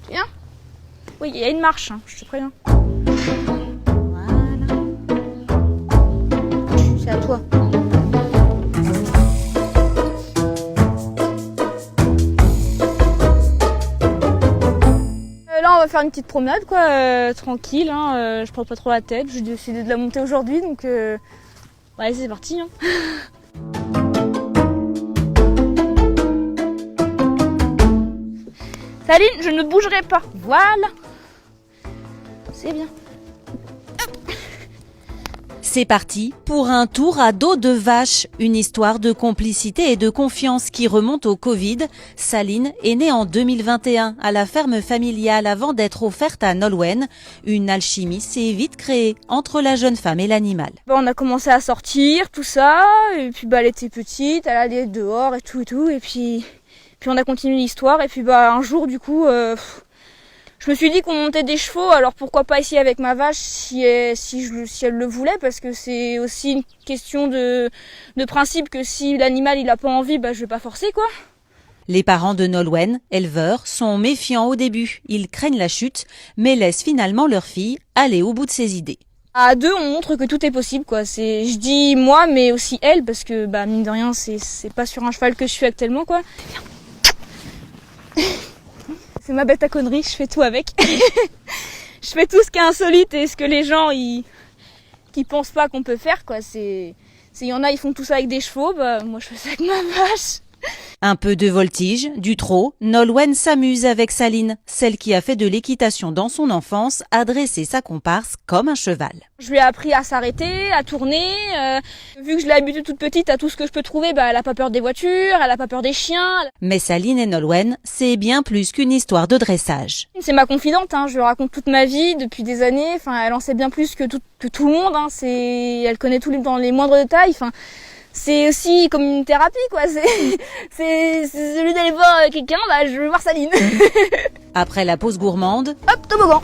Viens. Oui, il y a une marche, hein, je te préviens. Voilà. C'est à toi. Là, on va faire une petite promenade, quoi, tranquille. Hein, je prends pas trop la tête. J'ai décidé de la monter aujourd'hui, donc allez, c'est parti. Hein. Saline, je ne bougerai pas. Voilà. C'est bien. C'est parti pour un tour à dos de vache, une histoire de complicité et de confiance qui remonte au Covid. Saline est née en 2021 à la ferme familiale avant d'être offerte à Nolwenn. Une alchimie s'est vite créée entre la jeune femme et l'animal. On a commencé à sortir, tout ça, et puis elle était petite, elle allait dehors et tout, et puis on a continué l'histoire, et puis un jour du coup... je me suis dit qu'on montait des chevaux, alors pourquoi pas essayer avec ma vache si elle le voulait, parce que c'est aussi une question de principe que si l'animal il a pas envie, je vais pas forcer quoi. Les parents de Nolwenn, éleveurs, sont méfiants au début. Ils craignent la chute, mais laissent finalement leur fille aller au bout de ses idées. À deux, on montre que tout est possible quoi. Je dis moi, mais aussi elle, parce que mine de rien, c'est pas sur un cheval que je suis actuellement quoi. C'est ma bête à conneries, je fais tout avec. Je fais tout ce qui est insolite et ce que les gens qui pensent pas qu'on peut faire quoi. Il y en a, ils font tout ça avec des chevaux, moi je fais ça avec ma vache. Un peu de voltige, du trot, Nolwenn s'amuse avec Saline, celle qui a fait de l'équitation dans son enfance, a dressé sa comparse comme un cheval. Je lui ai appris à s'arrêter, à tourner. Vu que je l'ai habituée toute petite à tout ce que je peux trouver, elle a pas peur des voitures, elle a pas peur des chiens. Mais Saline et Nolwenn, c'est bien plus qu'une histoire de dressage. C'est ma confidente, hein, je lui raconte toute ma vie depuis des années. Elle en sait bien plus que tout le monde. Hein, elle connaît tout dans les moindres détails. C'est aussi comme une thérapie, quoi. C'est celui d'aller voir quelqu'un, je vais voir Saline. Après la pause gourmande, hop, toboggan.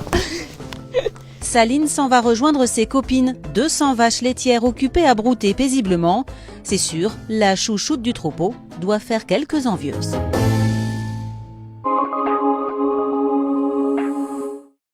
Saline s'en va rejoindre ses copines, 200 vaches laitières occupées à brouter paisiblement. C'est sûr, la chouchoute du troupeau doit faire quelques envieuses.